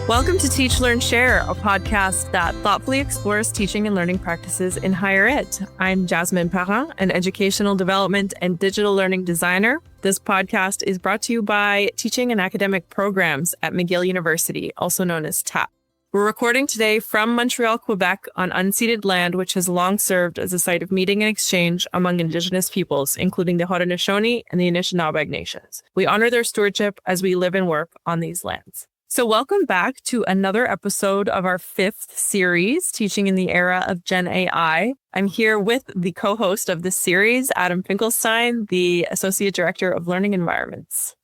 Welcome to Teach, Learn, Share, a podcast that thoughtfully explores teaching and learning practices in higher ed. I'm Jasmine Parent, an educational development and digital learning designer. This podcast is brought to you by Teaching and Academic Programs at McGill University, also known as TAP. We're recording today from Montreal, Quebec, on unceded land, which has long served as a site of meeting and exchange among Indigenous peoples, including the Haudenosaunee and the Anishinaabe nations. We honor their stewardship as we live and work on these lands. So welcome back to another episode of our fifth series, Teaching in the Era of Gen AI. I'm here with the co-host of this series, Adam Finkelstein, the Associate Director of Learning Environments.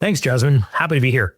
Thanks, Jasmine. Happy to be here.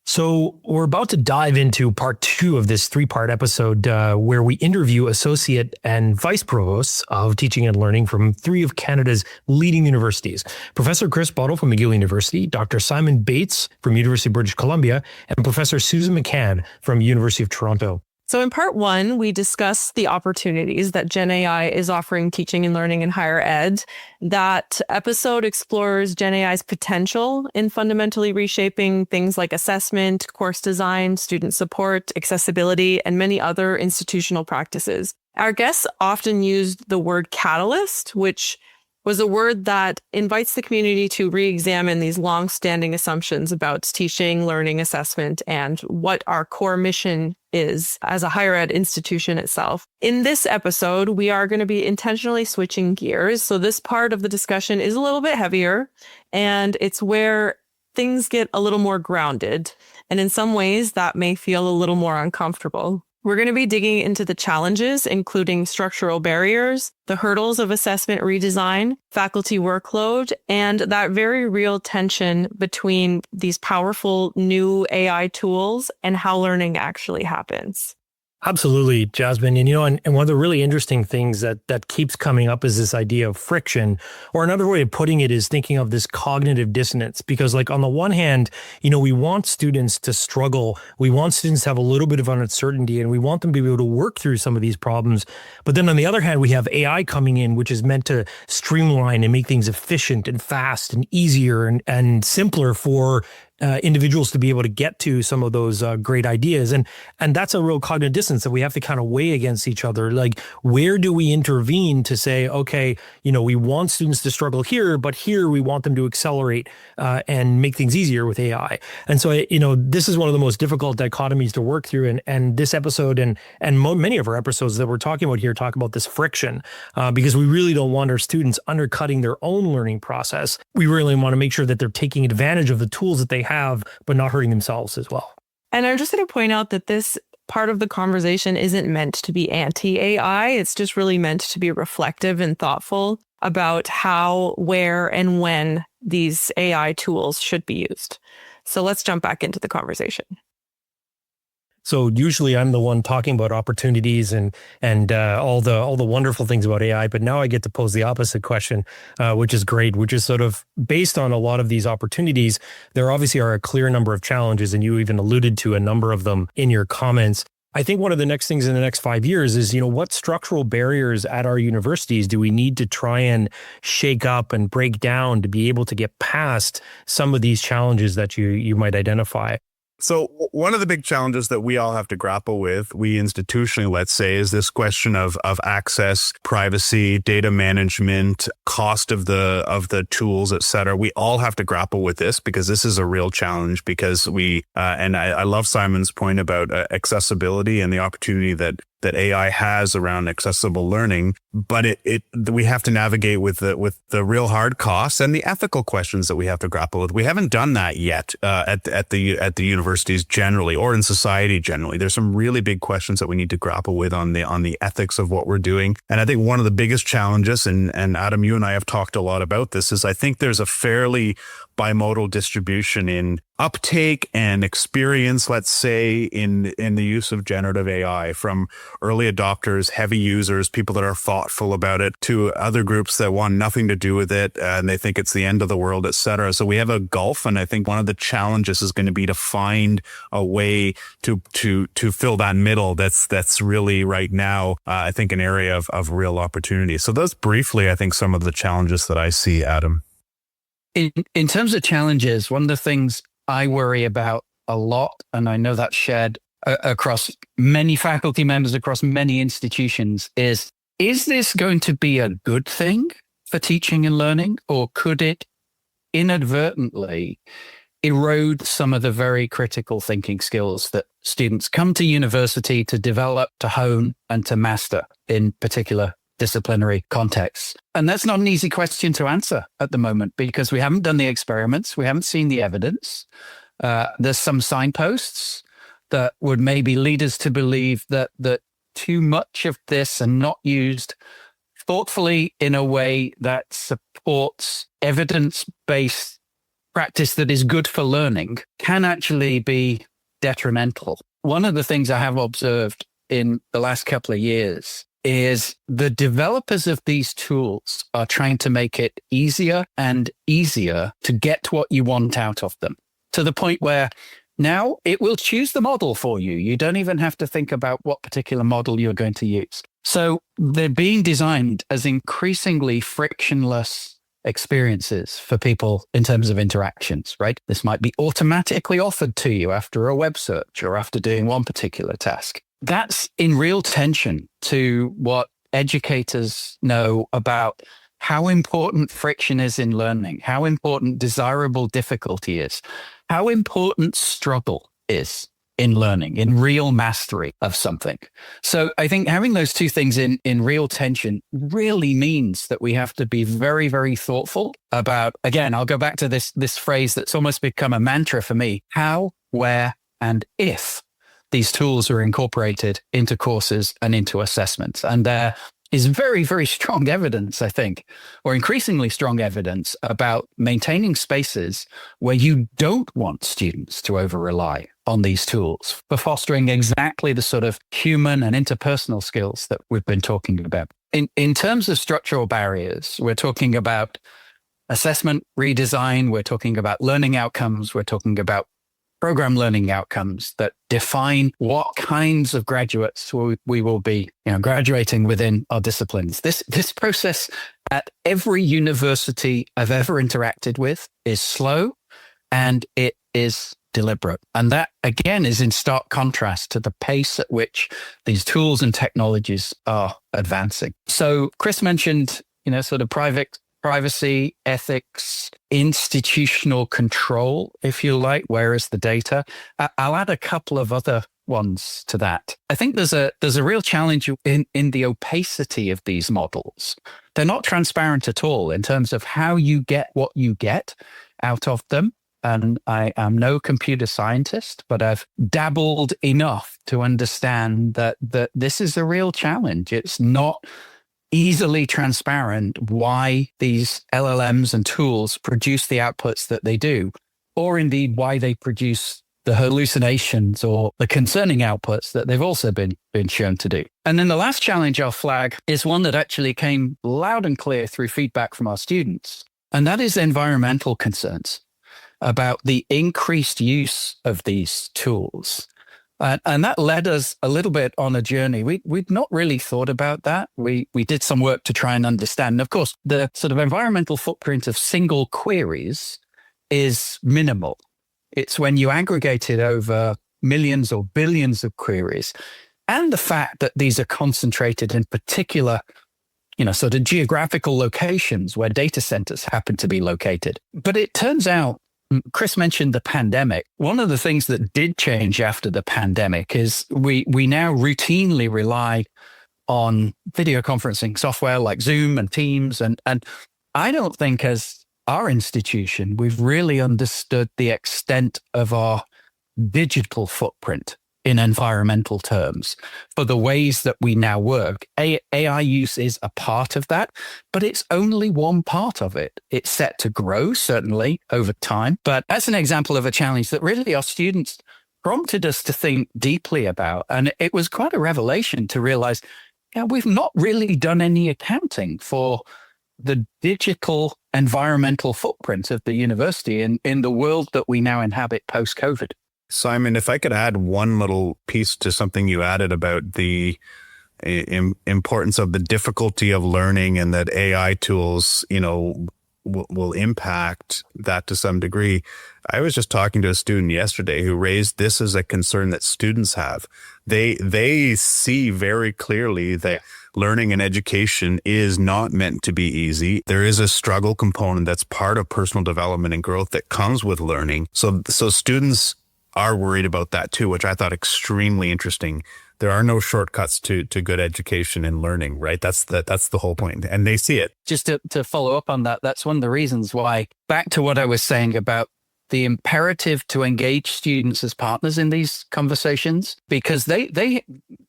So we're about to dive into part 2 of this 3-part episode where we interview associate and vice provosts of teaching and learning from 3 of Canada's leading universities. Professor Chris Bottle from McGill University, Dr. Simon Bates from University of British Columbia, and Professor Susan McCann from University of Toronto. So in part 1, we discussed the opportunities that Gen AI is offering teaching and learning in higher ed. That episode explores Gen AI's potential in fundamentally reshaping things like assessment, course design, student support, accessibility, and many other institutional practices. Our guests often used the word catalyst, which was a word that invites the community to re-examine these long-standing assumptions about teaching, learning, assessment, and what our core mission is as a higher ed institution itself. In this episode, we are going to be intentionally switching gears. So this part of the discussion is a little bit heavier, and it's where things get a little more grounded. And in some ways, that may feel a little more uncomfortable. We're going to be digging into the challenges, including structural barriers, the hurdles of assessment redesign, faculty workload, and that very real tension between these powerful new AI tools and how learning actually happens. Absolutely, Jasmine. And one of the really interesting things that keeps coming up is this idea of friction, or another way of putting it is thinking of this cognitive dissonance. Because like on the one hand, we want students to struggle. We want students to have a little bit of uncertainty, and we want them to be able to work through some of these problems. But then on the other hand, we have AI coming in, which is meant to streamline and make things efficient and fast and easier and simpler for individuals to be able to get to some of those great ideas. And that's a real cognitive dissonance that we have to kind of weigh against each other. Like, where do we intervene to say, okay, we want students to struggle here, but here we want them to accelerate and make things easier with AI. And so, this is one of the most difficult dichotomies to work through. And this episode and many of our episodes that we're talking about here talk about this friction because we really don't want our students undercutting their own learning process. We really want to make sure that they're taking advantage of the tools that they have, but not hurting themselves as well. And I'm just going to point out that this part of the conversation isn't meant to be anti-AI. It's just really meant to be reflective and thoughtful about how, where, and when these AI tools should be used. So let's jump back into the conversation. So usually I'm the one talking about opportunities and all the wonderful things about AI, but now I get to pose the opposite question, which is great, which is sort of based on a lot of these opportunities. There obviously are a clear number of challenges, and you even alluded to a number of them in your comments. I think one of the next things in the next 5 years is, what structural barriers at our universities do we need to try and shake up and break down to be able to get past some of these challenges that you might identify? So one of the big challenges that we all have to grapple with, we institutionally, let's say, is this question of access, privacy, data management, cost of the tools, et cetera. We all have to grapple with this because this is a real challenge because and I love Simon's point about accessibility and the opportunity that AI has around accessible learning, but we have to navigate with the real hard costs and the ethical questions that we have to grapple with. We haven't done that yet at the universities generally, or in society generally. There's some really big questions that we need to grapple with on the ethics of what we're doing. And I think one of the biggest challenges, and Adam, you and I have talked a lot about this, is I think there's a fairly bimodal distribution in uptake and experience, let's say, in the use of generative AI, from early adopters, heavy users, people that are thoughtful about it, to other groups that want nothing to do with it and they think it's the end of the world, et cetera. So we have a gulf, and I think one of the challenges is going to be to find a way to fill that middle that's really right now, I think, an area of real opportunity. So those briefly, I think, some of the challenges that I see, Adam. In terms of challenges, one of the things I worry about a lot, and I know that's shared across many faculty members, across many institutions, is this going to be a good thing for teaching and learning, or could it inadvertently erode some of the very critical thinking skills that students come to university to develop, to hone, and to master in particular disciplinary contexts? And that's not an easy question to answer at the moment, because we haven't done the experiments, we haven't seen the evidence. There's some signposts that would maybe lead us to believe that too much of this and not used thoughtfully in a way that supports evidence-based practice that is good for learning can actually be detrimental. One of the things I have observed in the last couple of years is the developers of these tools are trying to make it easier and easier to get what you want out of them, to the point where now it will choose the model for you. You don't even have to think about what particular model you're going to use. So they're being designed as increasingly frictionless experiences for people in terms of interactions, right? This might be automatically offered to you after a web search or after doing one particular task. That's in real tension to what educators know about how important friction is in learning, how important desirable difficulty is, how important struggle is in learning, in real mastery of something. So I think having those two things in real tension really means that we have to be very, very thoughtful about, again, I'll go back to this phrase that's almost become a mantra for me: how, where, and if these tools are incorporated into courses and into assessments. And there is very, very strong evidence, I think, or increasingly strong evidence about maintaining spaces where you don't want students to over-rely on these tools for fostering exactly the sort of human and interpersonal skills that we've been talking about. In terms of structural barriers, we're talking about assessment redesign, we're talking about learning outcomes, we're talking about program learning outcomes that define what kinds of graduates we will be, graduating within our disciplines. This process at every university I've ever interacted with is slow and it is deliberate. And that, again, is in stark contrast to the pace at which these tools and technologies are advancing. So Chris mentioned, sort of privacy, ethics, institutional control, if you like. Where is the data? I'll add a couple of other ones to that. I think there's a real challenge in the opacity of these models. They're not transparent at all in terms of how you get what you get out of them. And I am no computer scientist, but I've dabbled enough to understand that this is a real challenge. It's not easily transparent why these LLMs and tools produce the outputs that they do, or indeed why they produce the hallucinations or the concerning outputs that they've also been shown to do. And then the last challenge I'll flag is one that actually came loud and clear through feedback from our students, and that is environmental concerns about the increased use of these tools. And that led us a little bit on a journey. We'd not really thought about that. We did some work to try and understand. And of course, the sort of environmental footprint of single queries is minimal. It's when you aggregate it over millions or billions of queries, and the fact that these are concentrated in particular, sort of geographical locations where data centers happen to be located. But it turns out, Chris mentioned the pandemic. One of the things that did change after the pandemic is we now routinely rely on video conferencing software like Zoom and Teams. And I don't think as our institution, we've really understood the extent of our digital footprint in environmental terms for the ways that we now work. AI use is a part of that, but it's only one part of it. It's set to grow, certainly, over time. But that's an example of a challenge that really our students prompted us to think deeply about. And it was quite a revelation to realize, we've not really done any accounting for the digital environmental footprint of the university in the world that we now inhabit post-COVID. Simon, if I could add one little piece to something you added about the importance of the difficulty of learning, and that AI tools, will impact that to some degree. I was just talking to a student yesterday who raised this as a concern that students have. They see very clearly that learning and education is not meant to be easy. There is a struggle component that's part of personal development and growth that comes with learning. So students are worried about that too, which I thought extremely interesting. There are no shortcuts to good education and learning, right? That's the whole point. And they see it. Just to follow up on that, that's one of the reasons why, back to what I was saying about the imperative to engage students as partners in these conversations, because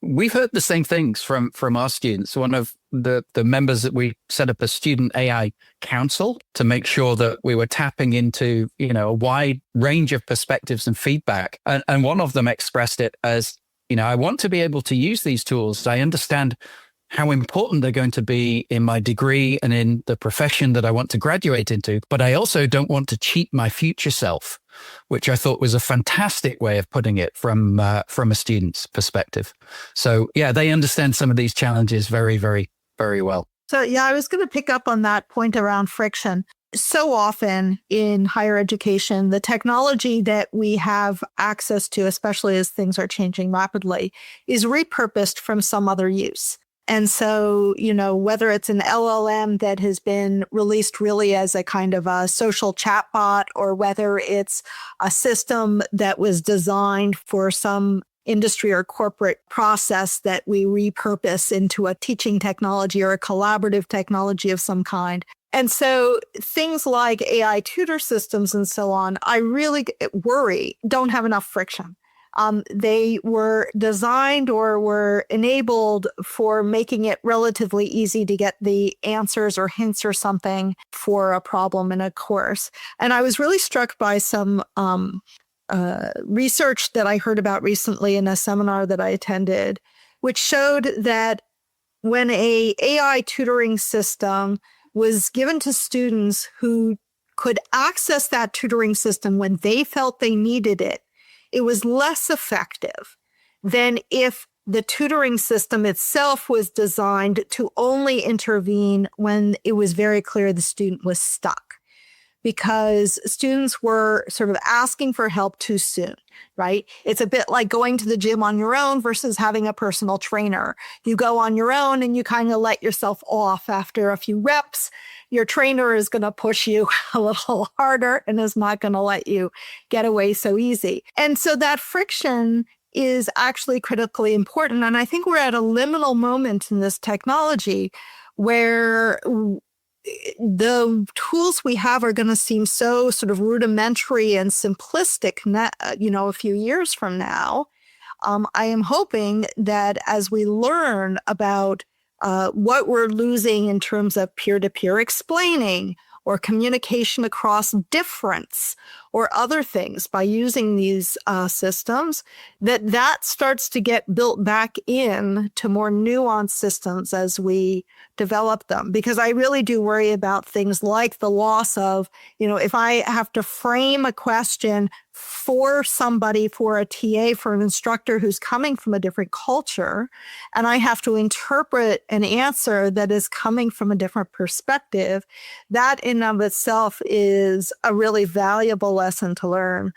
we've heard the same things from our students. One of the members that we set up a student AI council to make sure that we were tapping into, a wide range of perspectives and feedback. And one of them expressed it as, I want to be able to use these tools. I understand how important they're going to be in my degree and in the profession that I want to graduate into, but I also don't want to cheat my future self, which I thought was a fantastic way of putting it from a student's perspective. So yeah, they understand some of these challenges very, very, very well. So yeah, I was going to pick up on that point around friction. So often in higher education, the technology that we have access to, especially as things are changing rapidly, is repurposed from some other use. And so, whether it's an LLM that has been released really as a kind of a social chatbot, or whether it's a system that was designed for some industry or corporate process that we repurpose into a teaching technology or a collaborative technology of some kind. And so things like AI tutor systems and so on, I really worry don't have enough friction. They were designed or were enabled for making it relatively easy to get the answers or hints or something for a problem in a course. And I was really struck by some research that I heard about recently in a seminar that I attended, which showed that when a AI tutoring system was given to students who could access that tutoring system when they felt they needed it, it was less effective than if the tutoring system itself was designed to only intervene when it was very clear the student was stuck, because students were sort of asking for help too soon, right? It's a bit like going to the gym on your own versus having a personal trainer. You go on your own and you kind of let yourself off after a few reps. Your trainer is going to push you a little harder and is not going to let you get away so easy. And so that friction is actually critically important. And I think we're at a liminal moment in this technology where the tools we have are going to seem so sort of rudimentary and simplistic, a few years from now. I am hoping that as we learn about what we're losing in terms of peer-to-peer explaining or communication across difference or other things by using these systems, that starts to get built back in to more nuanced systems as we develop them. Because I really do worry about things like the loss of, if I have to frame a question for somebody, for a TA, for an instructor who's coming from a different culture, and I have to interpret an answer that is coming from a different perspective, that in and of itself is a really valuable lesson to learn,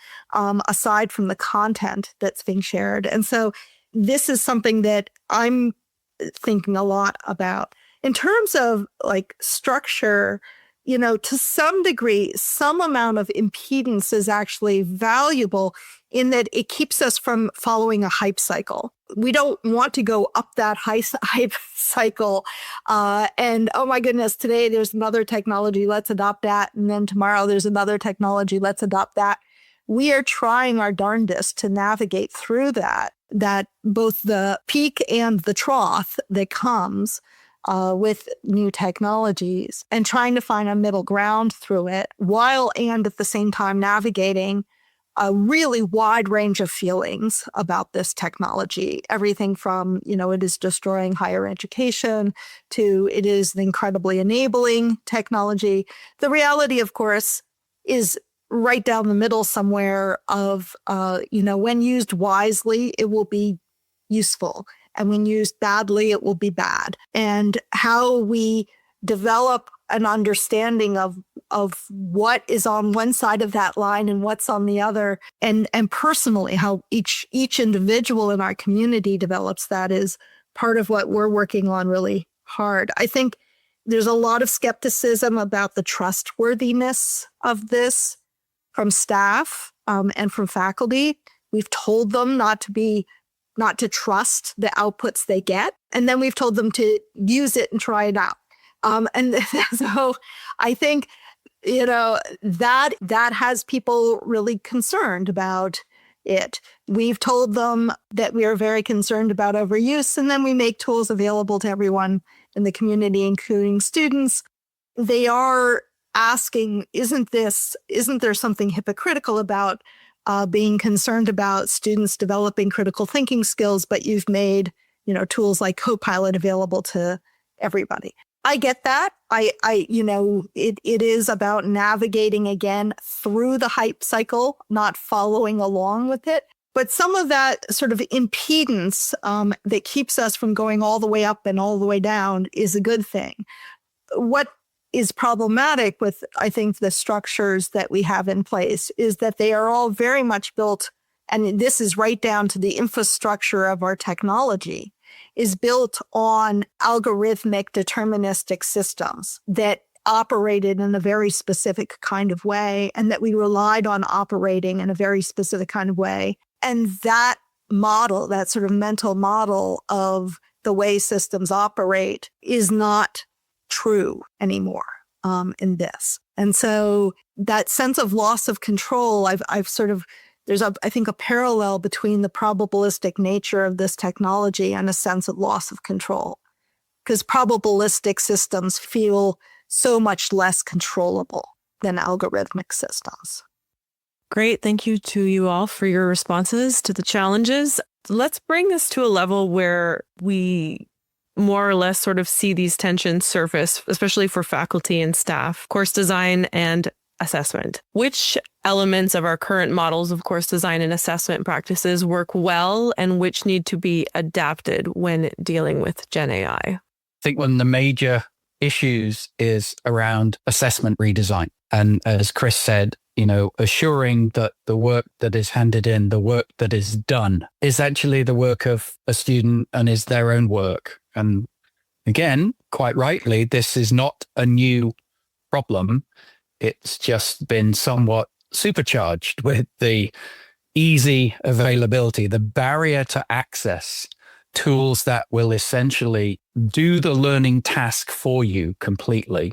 aside from the content that's being shared. And so this is something that I'm thinking a lot about. In terms of like structure, to some degree, some amount of impedance is actually valuable in that it keeps us from following a hype cycle. We don't want to go up that hype cycle and, oh my goodness, today there's another technology, let's adopt that. And then tomorrow there's another technology, let's adopt that. We are trying our darndest to navigate through that both the peak and the trough that comes with new technologies, and trying to find a middle ground through it, while and at the same time navigating a really wide range of feelings about this technology. Everything from, it is destroying higher education to it is the incredibly enabling technology. The reality, of course, is right down the middle somewhere of, when used wisely, it will be useful. And when used badly, it will be bad. And how we develop an understanding of what is on one side of that line and what's on the other, and personally how each individual in our community develops that is part of what we're working on really hard. I think there's a lot of skepticism about the trustworthiness of this from staff and from faculty. We've told them not to trust the outputs they get, and then we've told them to use it and try it out. And so I think, that has people really concerned about it. We've told them that we are very concerned about overuse, and then we make tools available to everyone in the community, including students. They are asking, isn't there something hypocritical about being concerned about students developing critical thinking skills, but you've made, tools like Copilot available to everybody? I get that. It is about navigating again through the hype cycle, not following along with it. But some of that sort of impedance that keeps us from going all the way up and all the way down is a good thing. What is problematic with, I think, the structures that we have in place is that they are all very much built, and this is right down to the infrastructure of our technology, is built on algorithmic deterministic systems that operated in a very specific kind of way, and that we relied on operating in a very specific kind of way. And that model, that sort of mental model of the way systems operate, is not true anymore in this. And so that sense of loss of control, there's I think a parallel between the probabilistic nature of this technology and a sense of loss of control, because probabilistic systems feel so much less controllable than algorithmic systems. Great. Thank you to you all for your responses to the challenges. Let's bring this to a level where we more or less sort of see these tensions surface, especially for faculty and staff, course design and assessment. Which elements of our current models of course design and assessment practices work well and which need to be adapted when dealing with Gen AI? I think one of the major issues is around assessment redesign. And as Chris said, assuring that the work that is handed in, the work that is done, is actually the work of a student and is their own work. And again, quite rightly, this is not a new problem. It's just been somewhat supercharged with the easy availability, the barrier to access tools that will essentially do the learning task for you completely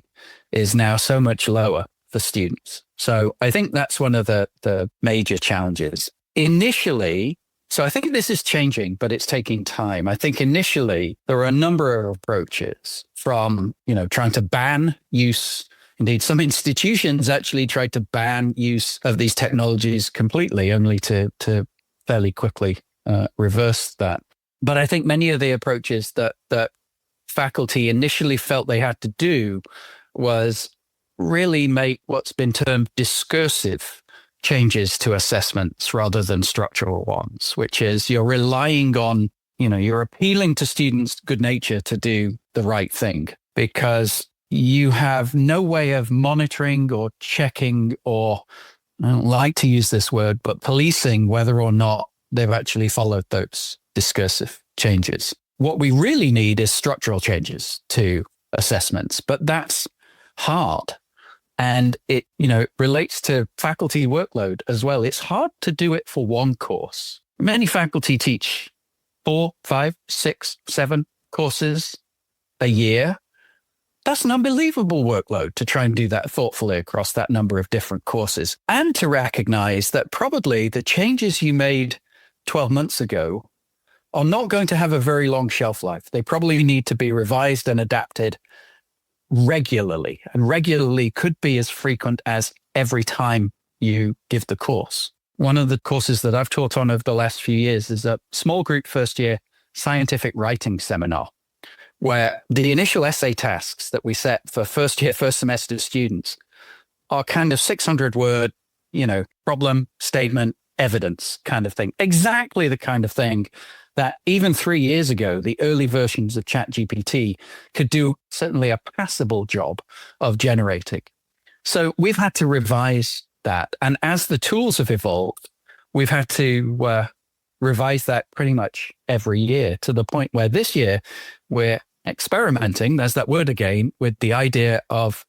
is now so much lower for students. So I think that's one of the major challenges. Initially, so I think this is changing, but it's taking time. I think initially there were a number of approaches from, trying to ban use. Indeed, some institutions actually tried to ban use of these technologies completely, only to fairly quickly reverse that. But I think many of the approaches that faculty initially felt they had to do was really make what's been termed discursive changes to assessments rather than structural ones, which is you're relying on, you're appealing to students' good nature to do the right thing because you have no way of monitoring or checking or, I don't like to use this word, but policing whether or not they've actually followed those discursive changes. What we really need is structural changes to assessments, but that's hard. And it, relates to faculty workload as well. It's hard to do it for one course. Many faculty teach 4, 5, 6, 7 courses a year. That's an unbelievable workload to try and do that thoughtfully across that number of different courses. And to recognize that probably the changes you made 12 months ago are not going to have a very long shelf life. They probably need to be revised and adapted regularly. And regularly could be as frequent as every time you give the course. One of the courses that I've taught on over the last few years is a small group first year scientific writing seminar, where the initial essay tasks that we set for first semester students are kind of 600 word, problem, statement, evidence kind of thing. Exactly the kind of thing that even 3 years ago, the early versions of ChatGPT could do certainly a passable job of generating. So we've had to revise that. And as the tools have evolved, we've had to revise that pretty much every year, to the point where this year we're experimenting, there's that word again, with the idea of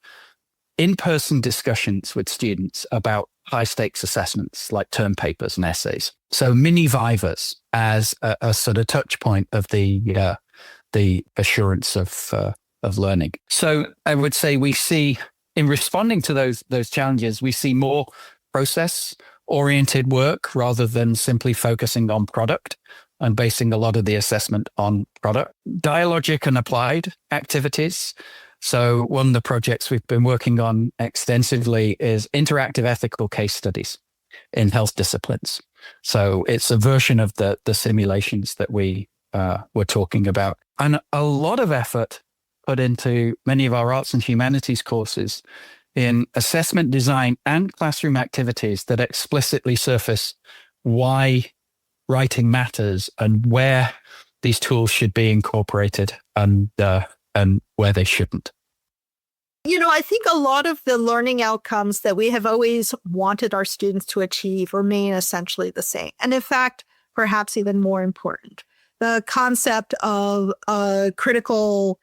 in-person discussions with students about high-stakes assessments like term papers and essays. So mini vivas as a sort of touch point of the assurance of learning. So I would say we see, in responding to those challenges, we see more process-oriented work rather than simply focusing on product and basing a lot of the assessment on product. Dialogic and applied activities. So one of the projects we've been working on extensively is interactive ethical case studies in health disciplines. So it's a version of the simulations that we were talking about. And a lot of effort put into many of our arts and humanities courses in assessment design and classroom activities that explicitly surface why writing matters and where these tools should be incorporated and where they shouldn't. I think a lot of the learning outcomes that we have always wanted our students to achieve remain essentially the same. And in fact, perhaps even more important. The concept of critical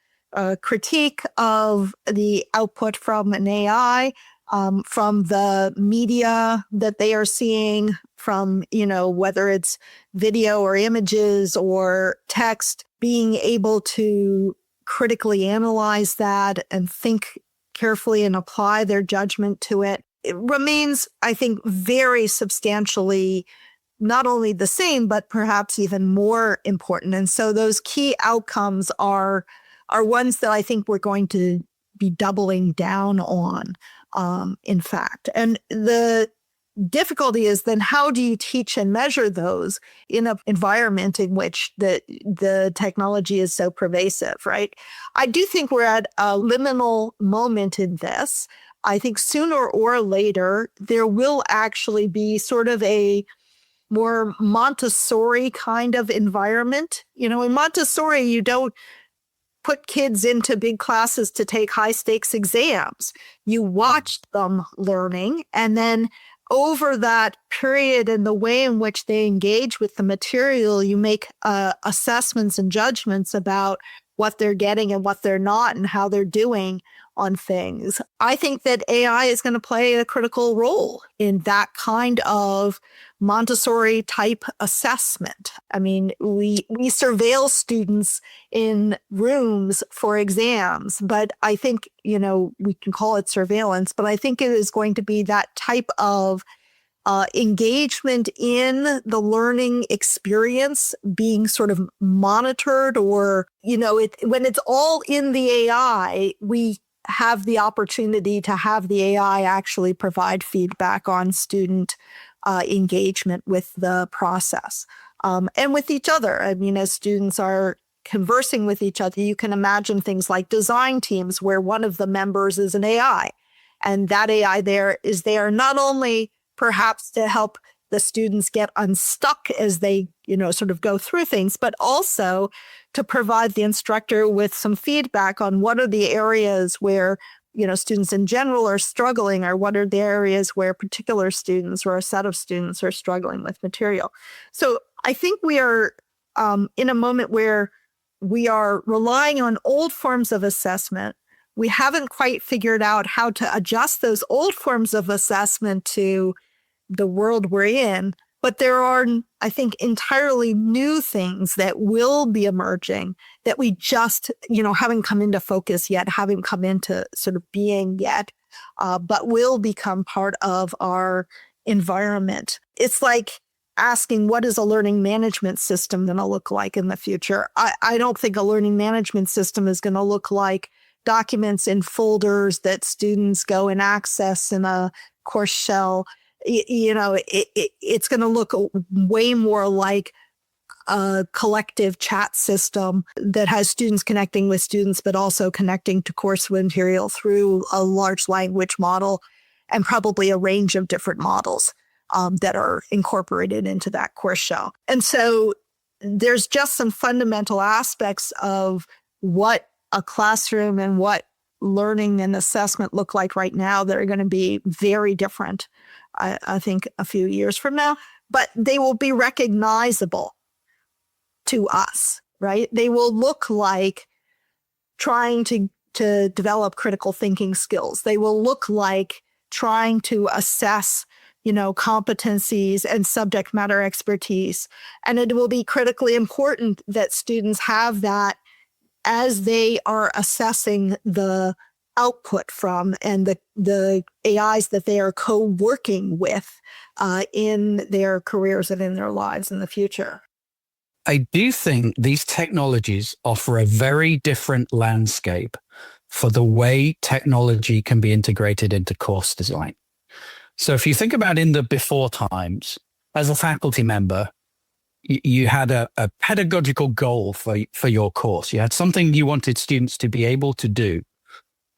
critique of the output from an AI, from the media that they are seeing, from, whether it's video or images or text, being able to critically analyze that and think carefully and apply their judgment to it. It remains, I think, very substantially not only the same, but perhaps even more important. And so those key outcomes are ones that I think we're going to be doubling down on, in fact. And the difficulty is then how do you teach and measure those in an environment in which the technology is so pervasive, right? I do think we're at a liminal moment in this. I think sooner or later, there will actually be sort of a more Montessori kind of environment. In Montessori, you don't put kids into big classes to take high stakes exams. You watch them learning, and then over that period and the way in which they engage with the material, you make assessments and judgments about what they're getting and what they're not and how they're doing on things. I think that AI is going to play a critical role in that kind of Montessori type assessment. I mean, we surveil students in rooms for exams, but I think, we can call it surveillance, but I think it is going to be that type of engagement in the learning experience being sort of monitored, or, when it's all in the AI, we have the opportunity to have the AI actually provide feedback on student engagement with the process and with each other. I mean, as students are conversing with each other, you can imagine things like design teams where one of the members is an AI. And that AI is there not only perhaps to help the students get unstuck as they, sort of go through things, but also to provide the instructor with some feedback on what are the areas where, students in general are struggling, or what are the areas where particular students or a set of students are struggling with material. So I think we are in a moment where we are relying on old forms of assessment. We haven't quite figured out how to adjust those old forms of assessment to the world we're in. But there are, I think, entirely new things that will be emerging that we just, haven't come into focus yet, haven't come into sort of being yet, but will become part of our environment. It's like asking, what is a learning management system going to look like in the future? I don't think a learning management system is going to look like documents in folders that students go and access in a course shell. It's going to look way more like a collective chat system that has students connecting with students, but also connecting to course material through a large language model, and probably a range of different models that are incorporated into that course shell. And so there's just some fundamental aspects of what a classroom and what learning and assessment look like right now that are going to be very different, I think, a few years from now. But they will be recognizable to us, right? They will look like trying to develop critical thinking skills. They will look like trying to assess, competencies and subject matter expertise. And it will be critically important that students have that as they are assessing the output from and the AIs that they are co-working with in their careers and in their lives in the future. I do think these technologies offer a very different landscape for the way technology can be integrated into course design. So if you think about in the before times, as a faculty member, you had a pedagogical goal for your course. You had something you wanted students to be able to do.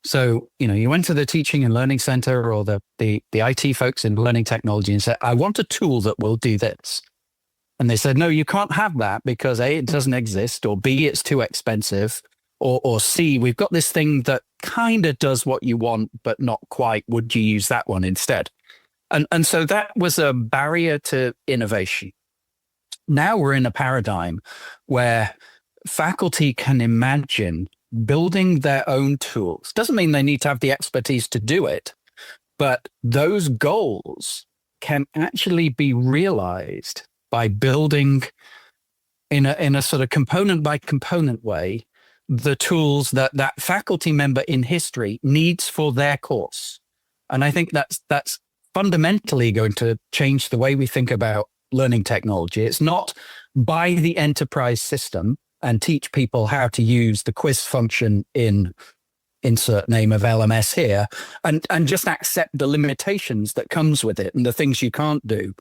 So, you went to the Teaching and Learning Center or the IT folks in learning technology and said, I want a tool that will do this. And they said, no, you can't have that because A, it doesn't exist, or B, it's too expensive, or C, we've got this thing that kind of does what you want, but not quite. Would you use that one instead? And so that was a barrier to innovation. Now we're in a paradigm where faculty can imagine building their own tools. Doesn't mean they need to have the expertise to do it, but those goals can actually be realized by building in a sort of component by component way the tools that faculty member in history needs for their course. And I think that's fundamentally going to change the way we think about learning technology. It's not buy the enterprise system and teach people how to use the quiz function in insert name of LMS here and just accept the limitations that comes with it and the things you can't do.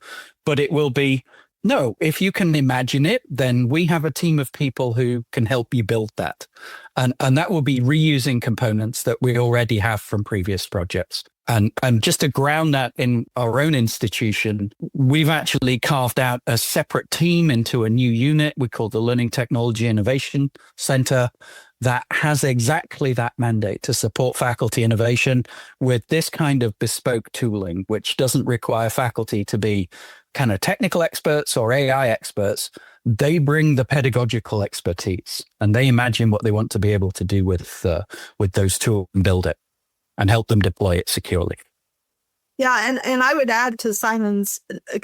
But it will be, no, if you can imagine it, then we have a team of people who can help you build that. And that will be reusing components that we already have from previous projects. And just to ground that in our own institution, we've actually carved out a separate team into a new unit we call the Learning Technology Innovation Center that has exactly that mandate to support faculty innovation with this kind of bespoke tooling, which doesn't require faculty to be kind of technical experts or AI experts. They bring the pedagogical expertise and they imagine what they want to be able to do with those tools and build it and help them deploy it securely. Yeah, and I would add to Simon's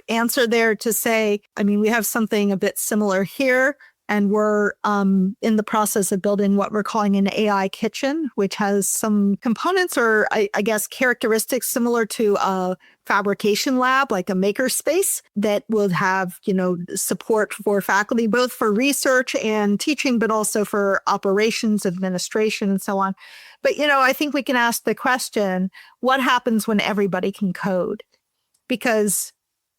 answer there to say, we have something a bit similar here, and we're in the process of building what we're calling an AI kitchen, which has some components or I guess characteristics similar to a fabrication lab, like a makerspace that will have, support for faculty, both for research and teaching, but also for operations, administration, and so on. But, I think we can ask the question, what happens when everybody can code? Because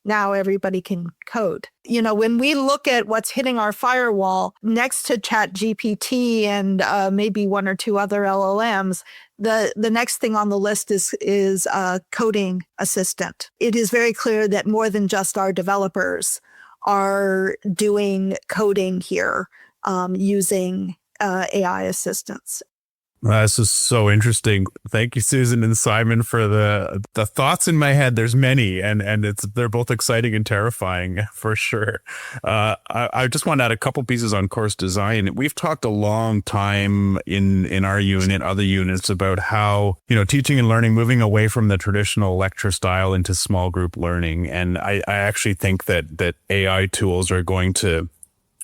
now everybody can code. When we look at what's hitting our firewall next to ChatGPT and maybe one or two other LLMs, the next thing on the list is coding assistant. It is very clear that more than just our developers are doing coding here using AI assistants. This is so interesting. Thank you, Susan and Simon, for the thoughts in my head. There's many, and they're both exciting and terrifying for sure. I just want to add a couple pieces on course design. We've talked a long time in our unit, other units, about how teaching and learning, moving away from the traditional lecture style into small group learning. And I actually think that AI tools are going to,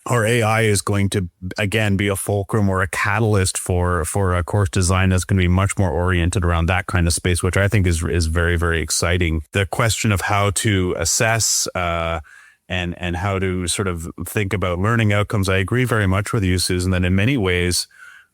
or AI is going to, again, be a fulcrum or a catalyst for a course design that's going to be much more oriented around that kind of space, which I think is very, very exciting. The question of how to assess and how to sort of think about learning outcomes, I agree very much with you, Susan, that in many ways,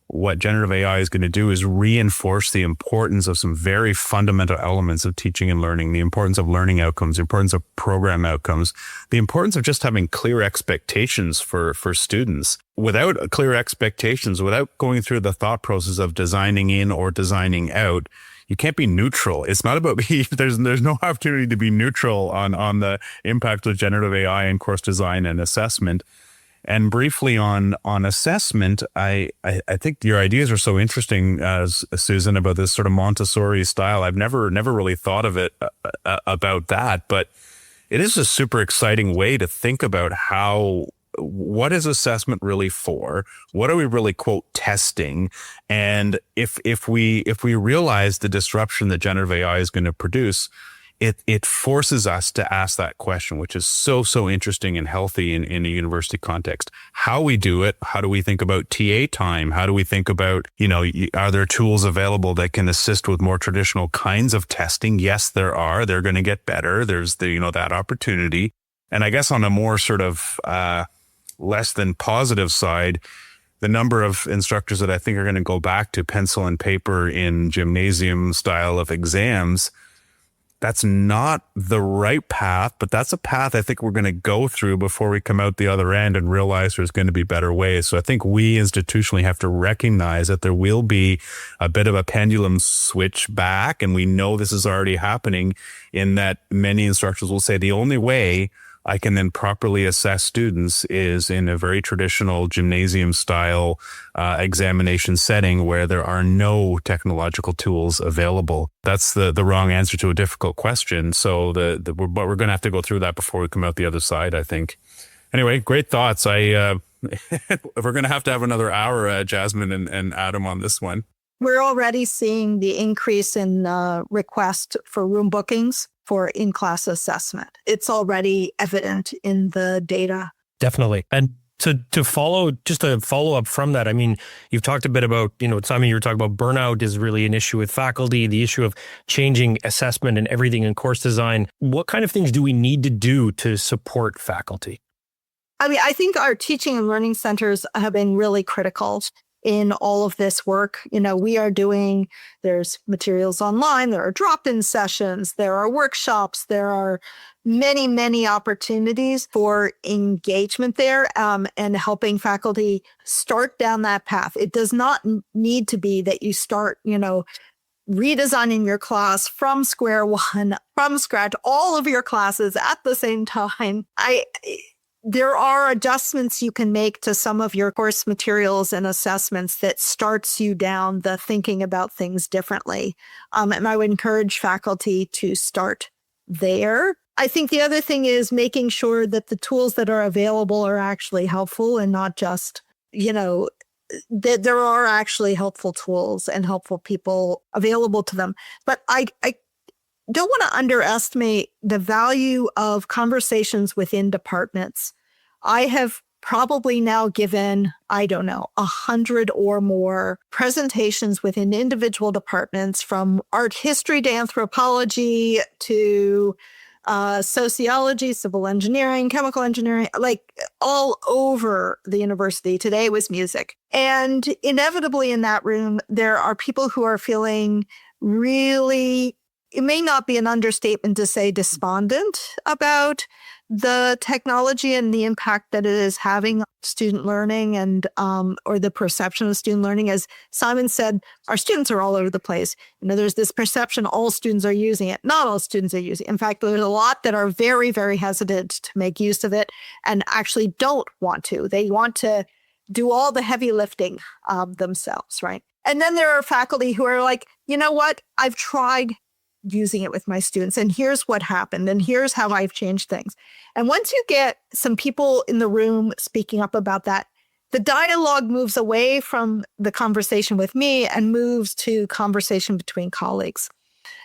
what generative AI is going to do is reinforce the importance of some very fundamental elements of teaching and learning, the importance of learning outcomes, the importance of program outcomes, the importance of just having clear expectations for students. Without clear expectations, without going through the thought process of designing in or designing out, you can't be neutral. It's not about there's no opportunity to be neutral on the impact of generative AI and course design and assessment. And briefly on assessment, I think your ideas are so interesting, Susan, about this sort of Montessori style. I've never really thought of it about that, but it is a super exciting way to think about what is assessment really for? What are we really, quote, testing? And if we realize the disruption that generative AI is going to produce, it forces us to ask that question, which is so interesting and healthy in a university context. How we do it, how do we think about TA time? How do we think about, are there tools available that can assist with more traditional kinds of testing? Yes, there are. They're going to get better. There's that opportunity. And I guess on a more sort of less than positive side, the number of instructors that I think are going to go back to pencil and paper in gymnasium style of exams, that's not the right path, but that's a path I think we're going to go through before we come out the other end and realize there's going to be better ways. So I think we institutionally have to recognize that there will be a bit of a pendulum switch back. And we know this is already happening in that many instructors will say the only way I can then properly assess students is in a very traditional gymnasium style examination setting where there are no technological tools available. That's the wrong answer to a difficult question. So but we're going to have to go through that before we come out the other side, I think. Anyway, great thoughts. We're going to have another hour, Jasmine and Adam, on this one. We're already seeing the increase in request for room bookings for in-class assessment. It's already evident in the data. Definitely. And to follow up from that, I mean, you've talked a bit about, Simon, you were talking about burnout is really an issue with faculty, the issue of changing assessment and everything in course design. What kind of things do we need to do to support faculty? I mean, I think our teaching and learning centers have been really critical in all of this work. There's materials online, there are drop-in sessions, there are workshops, there are many, many opportunities for engagement there and helping faculty start down that path. It does not need to be that you start, redesigning your class from square one, from scratch, all of your classes at the same time. There are adjustments you can make to some of your course materials and assessments that starts you down the thinking about things differently. And I would encourage faculty to start there. I think the other thing is making sure that the tools that are available are actually helpful and not just, that there are actually helpful tools and helpful people available to them. But I don't want to underestimate the value of conversations within departments. I have probably now given, 100 or more presentations within individual departments, from art history to anthropology to sociology, civil engineering, chemical engineering, like all over the university. Today was music. And inevitably in that room, there are people who are feeling really, it may not be an understatement to say, despondent about the technology and the impact that it is having on student learning and or the perception of student learning. As Simon said, our students are all over the place. There's this perception all students are using it. Not all students are using it. In fact, there's a lot that are very, very hesitant to make use of it and actually don't want to. They want to do all the heavy lifting themselves, right? And then there are faculty who are like, you know what? I've tried using it with my students, and here's what happened, and here's how I've changed things. And once you get some people in the room speaking up about that, the dialogue moves away from the conversation with me and moves to conversation between colleagues.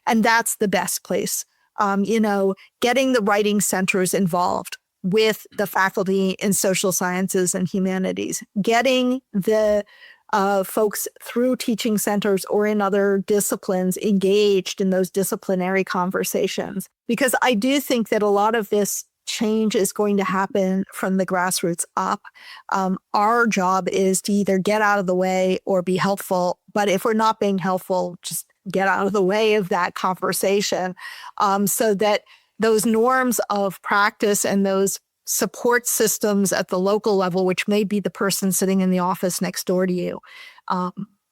And that's the best place. Getting the writing centers involved with the faculty in social sciences and humanities, getting the folks through teaching centers or in other disciplines engaged in those disciplinary conversations. Because I do think that a lot of this change is going to happen from the grassroots up. Our job is to either get out of the way or be helpful. But if we're not being helpful, just get out of the way of that conversation so that those norms of practice and those support systems at the local level, which may be the person sitting in the office next door to you,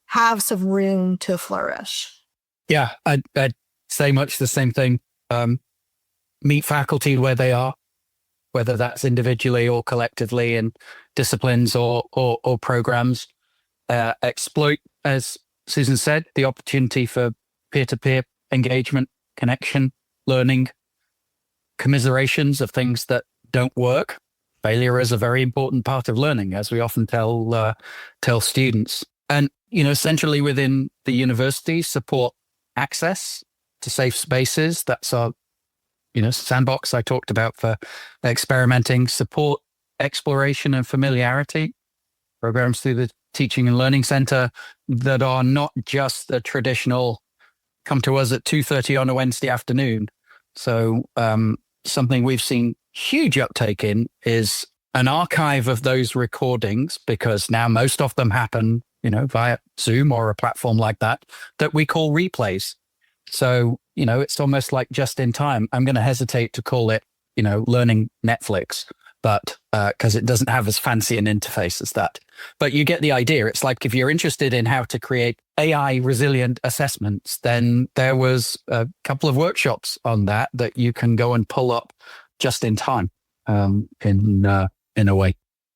have some room to flourish. Yeah, I'd say much the same thing. Meet faculty where they are. whether that's individually or collectively in disciplines or programs. Exploit, as Susan said, the opportunity for peer-to-peer engagement, connection, learning, commiserations of things that don't work. Failure is a very important part of learning, as we often tell students. And, essentially within the university, support access to safe spaces. That's our, sandbox I talked about for experimenting, support exploration and familiarity, programs through the Teaching and Learning Center that are not just the traditional come to us at 2:30 on a Wednesday afternoon. So something we've seen huge uptake in is an archive of those recordings, because now most of them happen, via Zoom or a platform like that we call replays. So, it's almost like just in time. I'm going to hesitate to call it, learning Netflix, but because it doesn't have as fancy an interface as that. But you get the idea. It's like if you're interested in how to create AI resilient assessments, then there was a couple of workshops on that you can go and pull up just in time in a way.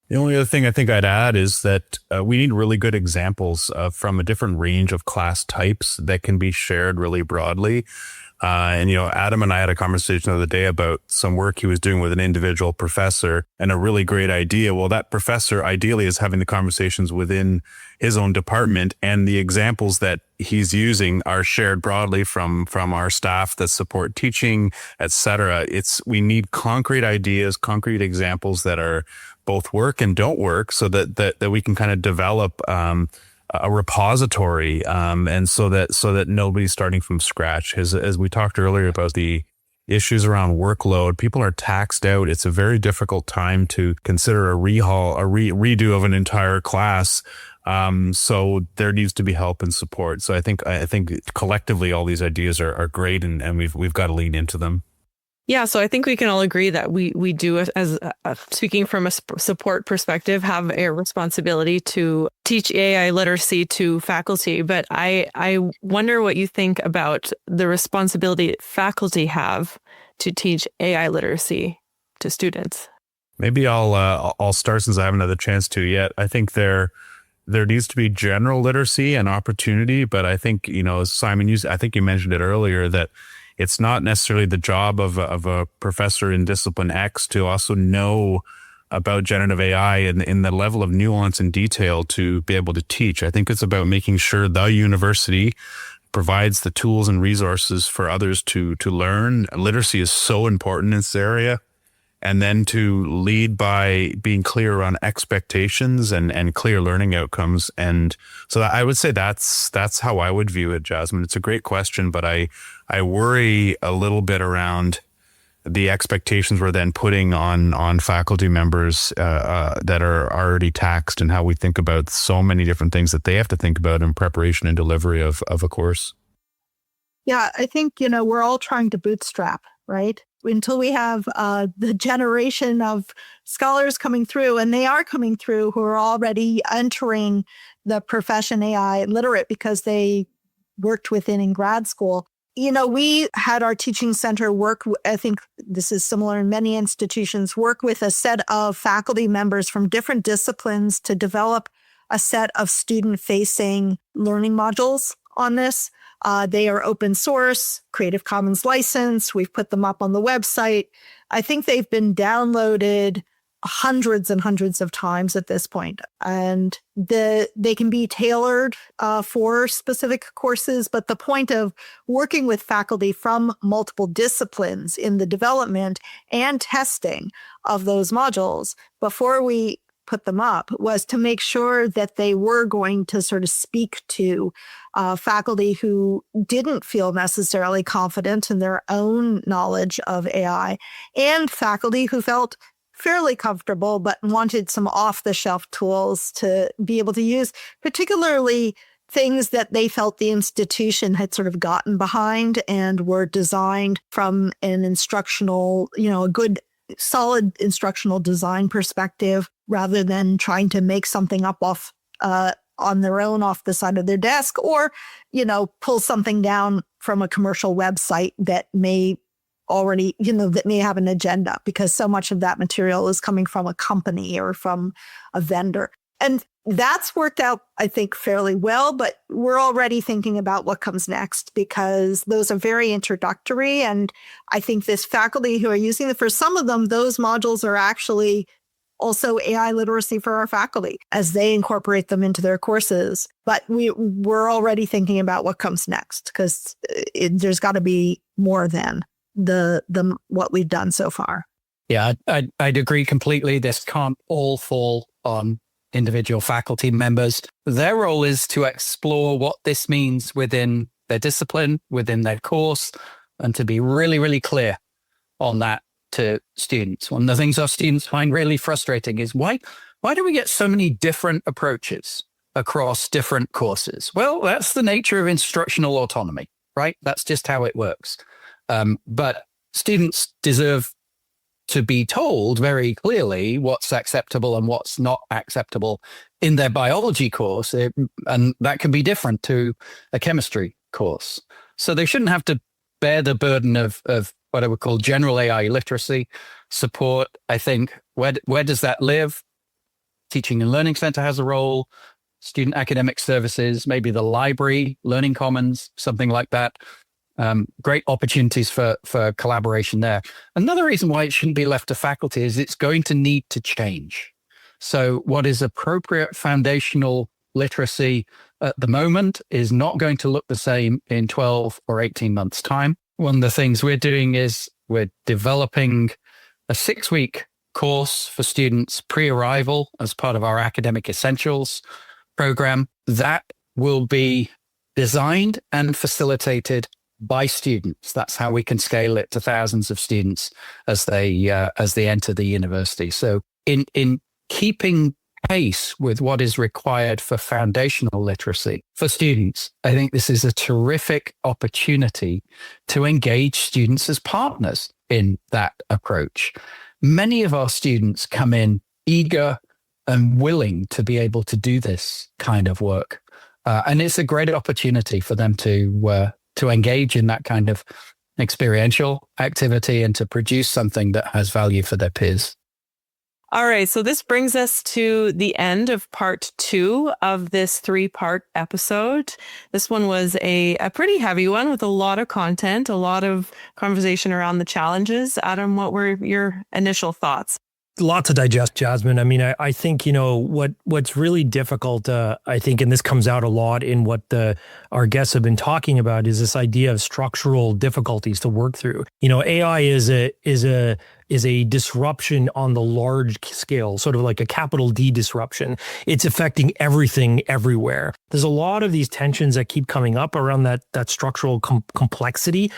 The only other thing I think I'd add is that we need really good examples from a different range of class types that can be shared really broadly. And Adam and I had a conversation the other day about some work he was doing with an individual professor, and a really great idea. Well, that professor ideally is having the conversations within his own department, and the examples that he's using are shared broadly from our staff that support teaching, etc. We need concrete ideas, concrete examples that are both work and don't work, so that we can kind of develop a repository, and so that nobody's starting from scratch. As we talked earlier about the issues around workload, people are taxed out. It's a very difficult time to consider a redo of an entire class. So there needs to be help and support. So I think collectively all these ideas are great, and we've got to lean into them. Yeah, so I think we can all agree that we do, as speaking from a support perspective, have a responsibility to teach AI literacy to faculty. But I wonder what you think about the responsibility faculty have to teach AI literacy to students. Maybe I'll start, since I haven't had the chance to yet. I think there needs to be general literacy and opportunity, but I think, Simon, I think you mentioned it earlier, that it's not necessarily the job of a professor in discipline X to also know about generative AI and in the level of nuance and detail to be able to teach. I think it's about making sure the university provides the tools and resources for others to learn. Literacy is so important in this area. And then to lead by being clear on expectations and clear learning outcomes. And so I would say that's how I would view it, Jasmine. It's a great question, but I worry a little bit around the expectations we're then putting on faculty members that are already taxed, and how we think about so many different things that they have to think about in preparation and delivery of a course. Yeah, I think, we're all trying to bootstrap, right? Until we have the generation of scholars coming through, and they are coming through, who are already entering the profession AI literate because they worked within in grad school. We had our teaching center work, I think this is similar in many institutions, work with a set of faculty members from different disciplines to develop a set of student-facing learning modules on this. They are open source, Creative Commons license. We've put them up on the website. I think they've been downloaded hundreds and hundreds of times at this point. And they can be tailored for specific courses. But the point of working with faculty from multiple disciplines in the development and testing of those modules before we put them up was to make sure that they were going to sort of speak to faculty who didn't feel necessarily confident in their own knowledge of AI, and faculty who felt fairly comfortable but wanted some off-the-shelf tools to be able to use, particularly things that they felt the institution had sort of gotten behind and were designed from an instructional, a good solid instructional design perspective, rather than trying to make something up off on their own off the side of their desk, or pull something down from a commercial website that may already, that may have an agenda, because so much of that material is coming from a company or from a vendor. And that's worked out, I think, fairly well, but we're already thinking about what comes next, because those are very introductory. And I think this faculty who are using them, for some of them, those modules are actually also AI literacy for our faculty as they incorporate them into their courses. But we're already thinking about what comes next, because there's got to be more than the what we've done so far. Yeah, I'd agree completely. This can't all fall on individual faculty members. Their role is to explore what this means within their discipline, within their course, and to be really, really clear on that to students. One of the things our students find really frustrating is why do we get so many different approaches across different courses? Well, that's the nature of instructional autonomy, right? That's just how it works. But students deserve to be told very clearly what's acceptable and what's not acceptable in their biology course. And that can be different to a chemistry course. So they shouldn't have to bear the burden of what I would call general AI literacy support. I think, where does that live? Teaching and Learning Center has a role, student academic services, maybe the library, Learning Commons, something like that. Great opportunities for collaboration there. Another reason why it shouldn't be left to faculty is it's going to need to change. So what is appropriate foundational literacy at the moment is not going to look the same in 12 or 18 months' time. One of the things we're doing is we're developing a 6-week course for students pre-arrival as part of our Academic Essentials program. That will be designed and facilitated by students. That's how we can scale it to thousands of students as they enter the university. So in keeping pace with what is required for foundational literacy for students, I think this is a terrific opportunity to engage students as partners in that approach. Many of our students come in eager and willing to be able to do this kind of work. And it's a great opportunity for them to engage in that kind of experiential activity and to produce something that has value for their peers. All right, so this brings us to the end of part 2 of this 3-part episode. This one was a pretty heavy one with a lot of content, a lot of conversation around the challenges. Adam, what were your initial thoughts? Lot to digest, Jasmine. I mean, I think, what's really difficult, I think, and this comes out a lot in what our guests have been talking about, is this idea of structural difficulties to work through. AI is a disruption on the large scale, sort of like a capital D disruption. It's affecting everything everywhere. There's a lot of these tensions that keep coming up around that structural complexity.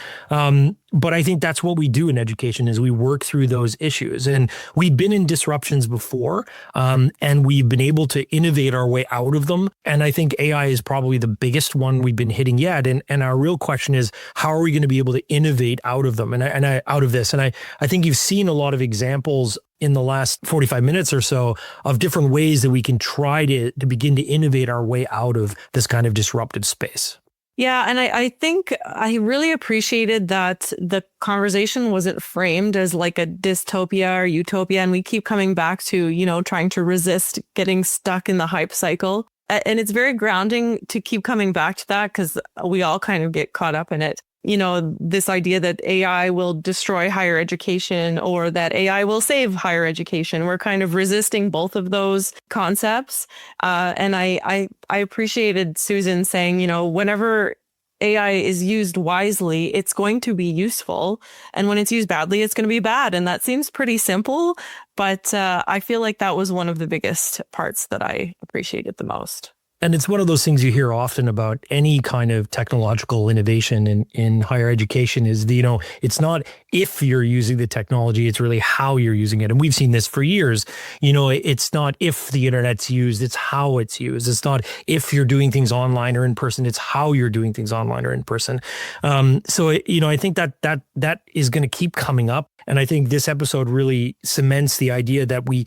But I think that's what we do in education, is we work through those issues. And we've been in disruptions before, and we've been able to innovate our way out of them. And I think AI is probably the biggest one we've been hitting yet. And our real question is, how are we going to be able to innovate out of them and out of this? And I think you've seen a lot of examples in the last 45 minutes or so of different ways that we can try to begin to innovate our way out of this kind of disrupted space. Yeah, and I think I really appreciated that the conversation wasn't framed as like a dystopia or utopia. And we keep coming back to, trying to resist getting stuck in the hype cycle. And it's very grounding to keep coming back to that, because we all kind of get caught up in it. This idea that AI will destroy higher education or that AI will save higher education. We're kind of resisting both of those concepts. And I appreciated Susan saying, whenever AI is used wisely, it's going to be useful. And when it's used badly, it's going to be bad. And that seems pretty simple. But I feel like that was one of the biggest parts that I appreciated the most. And it's one of those things you hear often about any kind of technological innovation in higher education is, it's not if you're using the technology, it's really how you're using it. And we've seen this for years. It's not if the internet's used, it's how it's used. It's not if you're doing things online or in person, it's how you're doing things online or in person. So I think that is going to keep coming up. And I think this episode really cements the idea that we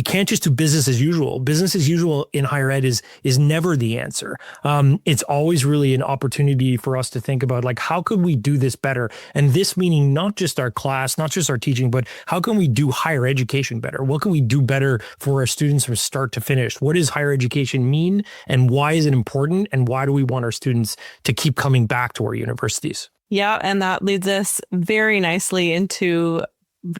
can't just do business as usual. Business as usual in higher ed is never the answer. It's always really an opportunity for us to think about, like, how could we do this better? And this meaning not just our class, not just our teaching, but how can we do higher education better? What can we do better for our students from start to finish? What does higher education mean, and why is it important? And why do we want our students to keep coming back to our universities? Yeah, and that leads us very nicely into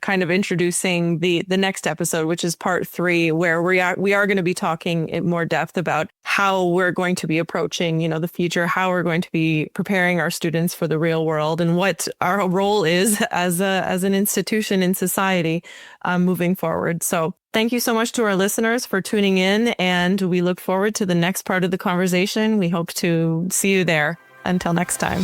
kind of introducing the next episode, which is part 3, where we are going to be talking in more depth about how we're going to be approaching, the future, how we're going to be preparing our students for the real world, and what our role is as an institution in society moving forward. So thank you so much to our listeners for tuning in, and we look forward to the next part of the conversation. We hope to see you there. Until next time.